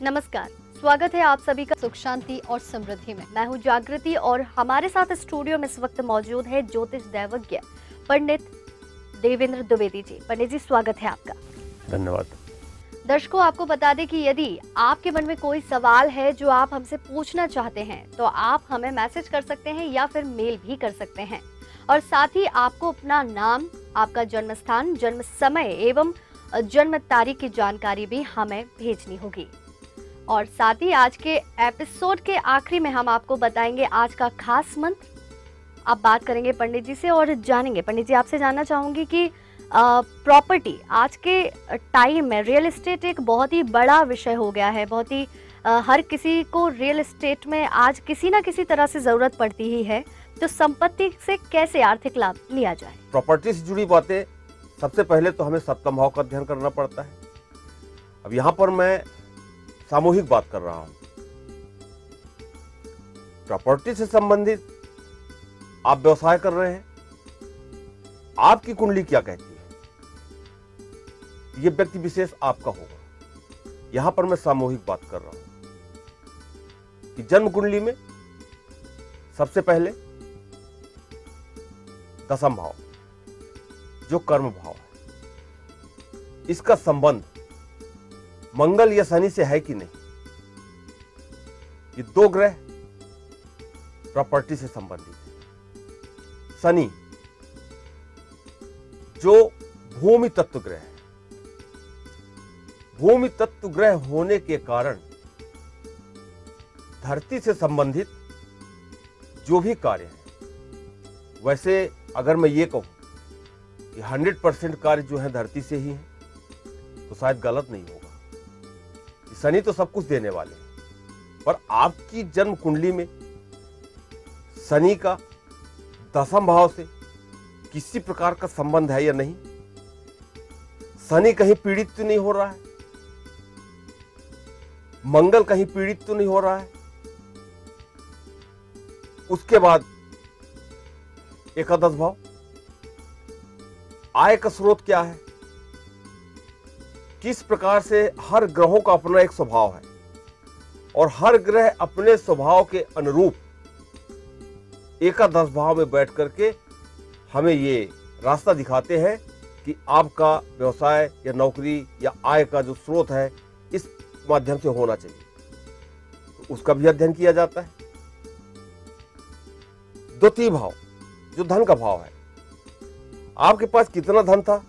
नमस्कार, स्वागत है आप सभी का सुख शांति और समृद्धि में। मैं हूं जागृति और हमारे साथ स्टूडियो में इस वक्त मौजूद है ज्योतिष दैवज्ञ पंडित देवेंद्र द्विवेदी जी। पंडित जी, स्वागत है आपका। धन्यवाद। दर्शकों, आपको बता दें कि यदि आपके मन में कोई सवाल है जो आप हमसे पूछना चाहते हैं तो आप हमें मैसेज कर सकते हैं या फिर मेल भी कर सकते हैं। और साथ ही आपको अपना नाम, आपका जन्म स्थान, जन्म समय एवं जन्म तारीख की जानकारी भी हमें भेजनी होगी। और साथ ही आज के एपिसोड के आखिरी में हम आपको बताएंगे आज का खास मंत्र। आप बात करेंगे पंडित जी से और जानेंगे। पंडित जी, आपसे जानना चाहूंगी कि प्रॉपर्टी आज के टाइम में रियल एस्टेट एक बहुत ही बड़ा विषय हो गया है। बहुत ही हर किसी को रियल एस्टेट में आज किसी ना किसी तरह से जरूरत पड़ती ही है। तो संपत्ति से कैसे आर्थिक लाभ लिया जाए? प्रॉपर्टी से जुड़ी बातें, सबसे पहले तो हमें सप्तम भाव का अध्ययन करना पड़ता है। अब यहाँ पर मैं सामूहिक बात कर रहा हूं। प्रॉपर्टी से संबंधित आप व्यवसाय कर रहे हैं, आपकी कुंडली क्या कहती है, यह व्यक्ति विशेष आपका होगा। यहां पर मैं सामूहिक बात कर रहा हूं कि जन्म कुंडली में सबसे पहले दसम भाव, जो कर्म भाव है, इसका संबंध मंगल या शनि से है कि नहीं। ये दो ग्रह प्रॉपर्टी से संबंधित है। शनि जो भूमि तत्व ग्रह है, भूमि तत्व ग्रह होने के कारण धरती से संबंधित जो भी कार्य है, वैसे अगर मैं ये कहूं कि 100% कार्य जो है धरती से ही है तो शायद गलत नहीं होगा। शनि तो सब कुछ देने वाले हैं, पर आपकी जन्म कुंडली में शनि का दसम भाव से किसी प्रकार का संबंध है या नहीं, शनि कहीं पीड़ित तो नहीं हो रहा है, मंगल कहीं पीड़ित तो नहीं हो रहा है। उसके बाद एकादश भाव, आय का स्रोत क्या है, किस प्रकार से हर ग्रहों का अपना एक स्वभाव है और हर ग्रह अपने स्वभाव के अनुरूप एकादश भाव में बैठ करके हमें ये रास्ता दिखाते हैं कि आपका व्यवसाय या नौकरी या आय का जो स्रोत है इस माध्यम से होना चाहिए। तो उसका भी अध्ययन किया जाता है। द्वितीय भाव, जो धन का भाव है, आपके पास कितना धन था,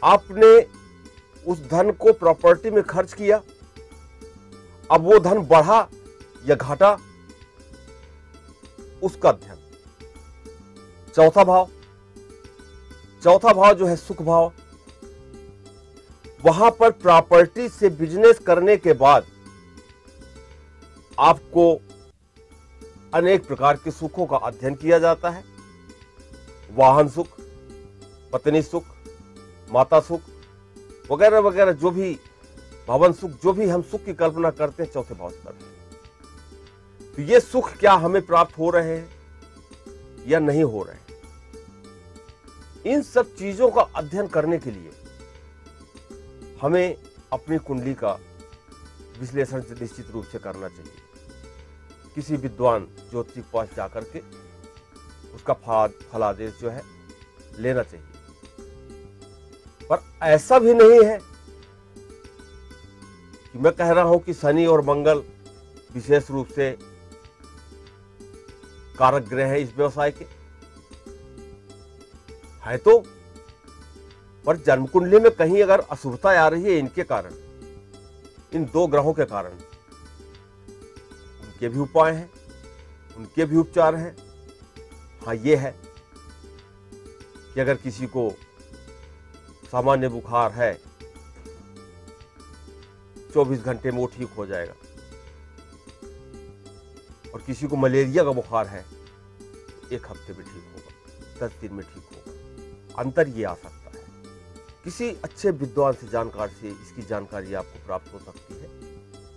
आपने उस धन को प्रॉपर्टी में खर्च किया, अब वो धन बढ़ा या घटा, उसका अध्ययन। चौथा भाव, चौथा भाव जो है सुख भाव, वहां पर प्रॉपर्टी से बिजनेस करने के बाद आपको अनेक प्रकार के सुखों का अध्ययन किया जाता है। वाहन सुख, पत्नी सुख, माता सुख वगैरह वगैरह, जो भी भवन सुख, जो भी हम सुख की कल्पना करते हैं, चौथे भाव से करते हैं। तो ये सुख क्या हमें प्राप्त हो रहे हैं या नहीं हो रहे हैं, इन सब चीजों का अध्ययन करने के लिए हमें अपनी कुंडली का विश्लेषण निश्चित रूप से करना चाहिए। किसी विद्वान ज्योतिषी के पास जाकर के उसका फलादेश जो है लेना चाहिए। पर ऐसा भी नहीं है कि मैं कह रहा हूं कि शनि और मंगल विशेष रूप से कारक ग्रह है इस व्यवसाय के, है तो, पर जन्म कुंडली में कहीं अगर अशुभता आ रही है इनके कारण, इन दो ग्रहों के कारण, उनके भी उपाय हैं, उनके भी उपचार हैं। हाँ, ये है कि अगर किसी को सामान्य बुखार है 24 घंटे में वो ठीक हो जाएगा, और किसी को मलेरिया का बुखार है 1 हफ्ते में ठीक होगा, 10 दिन में ठीक होगा। अंतर ये आ सकता है। किसी अच्छे विद्वान से, जानकार से इसकी जानकारी आपको प्राप्त हो सकती है,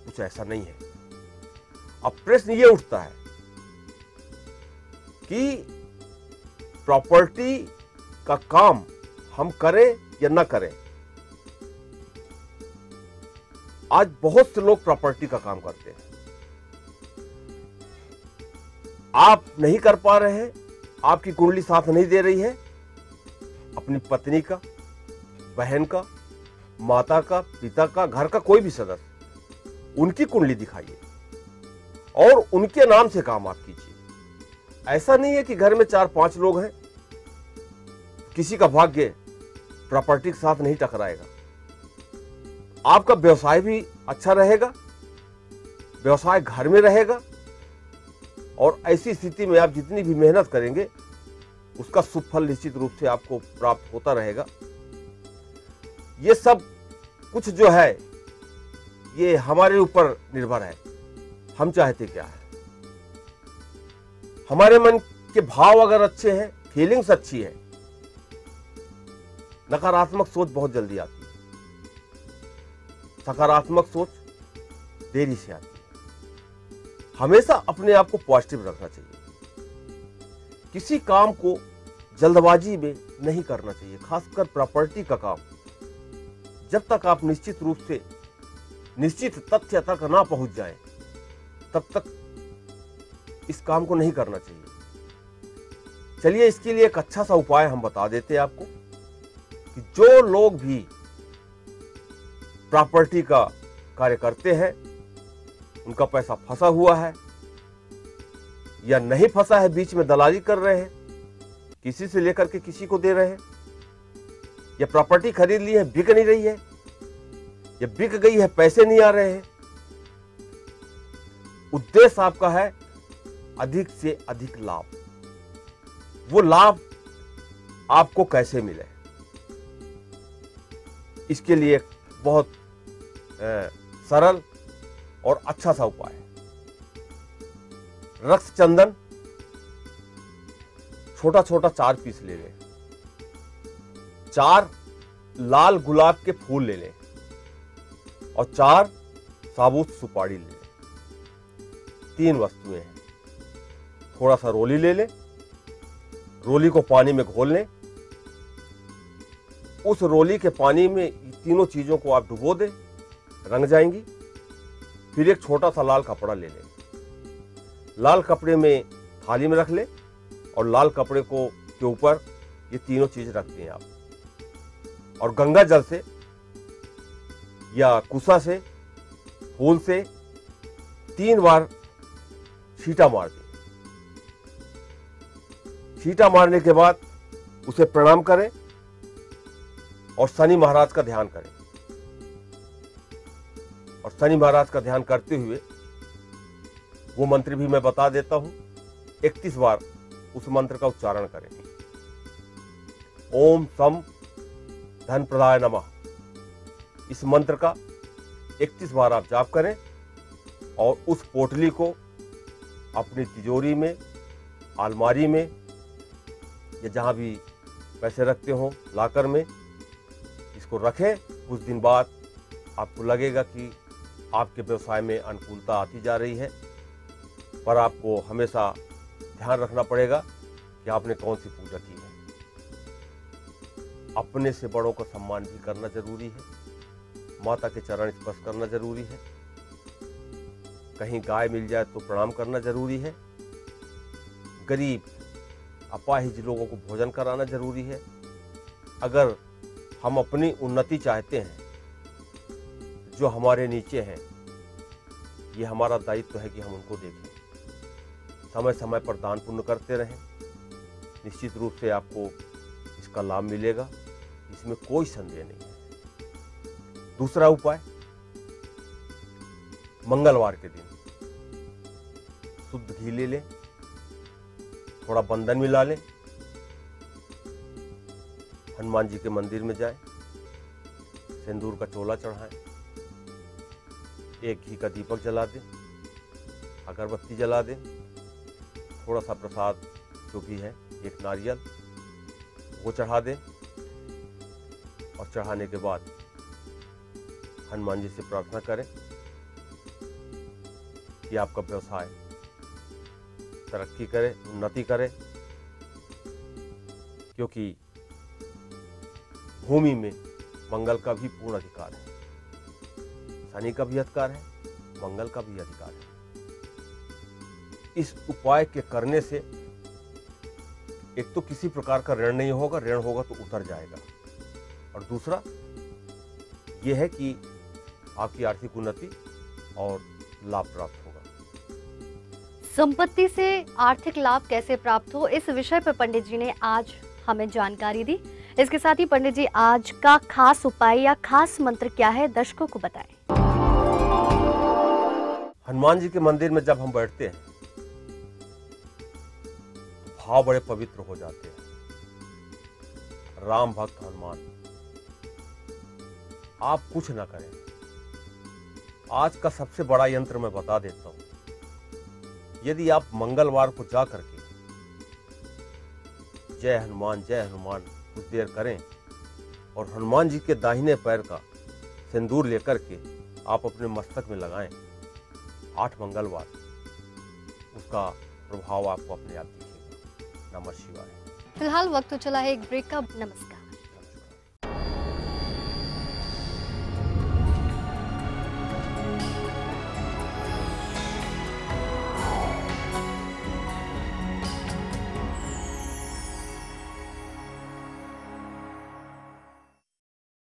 कुछ ऐसा नहीं है। अब प्रश्न ये उठता है कि प्रॉपर्टी का काम हम करें या ना करें। आज बहुत से लोग प्रॉपर्टी का काम करते हैं। आप नहीं कर पा रहे हैं, आपकी कुंडली साथ नहीं दे रही है, अपनी पत्नी का, बहन का, माता का, पिता का, घर का कोई भी सदस्य, उनकी कुंडली दिखाइए और उनके नाम से काम आप कीजिए। ऐसा नहीं है कि घर में 4-5 लोग हैं, किसी का भाग्य प्रॉपर्टी के साथ नहीं टकराएगा। आपका व्यवसाय भी अच्छा रहेगा, व्यवसाय घर में रहेगा और ऐसी स्थिति में आप जितनी भी मेहनत करेंगे उसका शुभ फल निश्चित रूप से आपको प्राप्त होता रहेगा। ये सब कुछ जो है ये हमारे ऊपर निर्भर है, हम चाहते क्या है। हमारे मन के भाव अगर अच्छे हैं, फीलिंग्स अच्छी है, नकारात्मक सोच बहुत जल्दी आती है, सकारात्मक सोच देरी से आती है। हमेशा अपने आप को पॉजिटिव रखना चाहिए, किसी काम को जल्दबाजी में नहीं करना चाहिए, खासकर प्रॉपर्टी का काम। जब तक आप निश्चित रूप से निश्चित तथ्य तक ना पहुंच जाए तब तक इस काम को नहीं करना चाहिए। चलिए इसके लिए एक अच्छा सा उपाय हम बता देते हैं आपको कि जो लोग भी प्रॉपर्टी का कार्य करते हैं, उनका पैसा फंसा हुआ है या नहीं फंसा है, बीच में दलाली कर रहे हैं, किसी से लेकर के किसी को दे रहे हैं, या प्रॉपर्टी खरीद ली है बिक नहीं रही है, या बिक गई है पैसे नहीं आ रहे हैं, उद्देश्य आपका है अधिक से अधिक लाभ। वो लाभ आपको कैसे मिले, इसके लिए एक बहुत सरल और अच्छा सा उपाय है। रक्त चंदन छोटा छोटा 4 पीस ले लें, 4 लाल गुलाब के फूल ले लें और 4 साबुत सुपारी ले लें। 3 वस्तुएं हैं। थोड़ा सा रोली ले लें, रोली को पानी में घोल लें, उस रोली के पानी में तीनों चीजों को आप डुबो दें, रंग जाएंगी। फिर एक छोटा सा लाल कपड़ा ले लें, लाल कपड़े में थाली में रख लें और लाल कपड़े को के ऊपर ये तीनों चीज रख दें आप, और गंगा जल से या कुसा से, फूल से 3 बार छींटा मार दें। छींटा मारने के बाद उसे प्रणाम करें और शनि महाराज का ध्यान करें, और शनि महाराज का ध्यान करते हुए वो मंत्र भी मैं बता देता हूं, 31 बार उस मंत्र का उच्चारण करें। ओम सम धन प्रदाय नमः, इस मंत्र का 31 बार आप जाप करें और उस पोटली को अपनी तिजोरी में, अलमारी में या जहां भी पैसे रखते हो लाकर में इसको रखें। कुछ दिन बाद आपको लगेगा कि आपके व्यवसाय में अनुकूलता आती जा रही है, पर आपको हमेशा ध्यान रखना पड़ेगा कि आपने कौन सी पूजा की है। अपने से बड़ों का सम्मान भी करना जरूरी है, माता के चरण स्पर्श करना जरूरी है, कहीं गाय मिल जाए तो प्रणाम करना जरूरी है, गरीब अपाहिज लोगों को भोजन कराना जरूरी है। अगर हम अपनी उन्नति चाहते हैं, जो हमारे नीचे हैं, ये हमारा दायित्व है कि हम उनको देखें, समय समय पर दान पुण्य करते रहें। निश्चित रूप से आपको इसका लाभ मिलेगा, इसमें कोई संदेह नहीं है। दूसरा उपाय, मंगलवार के दिन शुद्ध घी ले लें, थोड़ा बंधन मिला लें, हनुमान जी के मंदिर में जाएं, सिंदूर का चोला चढ़ाएं, एक घी का दीपक जला दें, अगरबत्ती जला दें, थोड़ा सा प्रसाद जो भी है, एक नारियल वो चढ़ा दें, और चढ़ाने के बाद हनुमान जी से प्रार्थना करें कि आपका व्यवसाय तरक्की करे, उन्नति करे, क्योंकि भूमि में मंगल का भी पूर्ण अधिकार है। शनि का भी अधिकार है, मंगल का भी अधिकार है। इस उपाय के करने से एक तो किसी प्रकार का ऋण नहीं होगा, ऋण होगा तो उतर जाएगा, और दूसरा यह है कि आपकी आर्थिक उन्नति और लाभ प्राप्त होगा। संपत्ति से आर्थिक लाभ कैसे प्राप्त हो, इस विषय पर पंडित जी ने आज हमें जानकारी दी। इसके साथ ही पंडित जी आज का खास उपाय या खास मंत्र क्या है, दर्शकों को बताएं। हनुमान जी के मंदिर में जब हम बैठते हैं तो भाव बड़े पवित्र हो जाते हैं। राम भक्त हनुमान, आप कुछ ना करें। आज का सबसे बड़ा यंत्र मैं बता देता हूं। यदि आप मंगलवार को जा करके जय हनुमान कुछ देर करें और हनुमान जी के दाहिने पैर का सिंदूर लेकर के आप अपने मस्तक में लगाएं 8 मंगलवार, उसका प्रभाव आपको अपने आप दिखेगा। नमः शिवाय। फिलहाल वक्त तो चला है एक ब्रेक का। नमस्कार।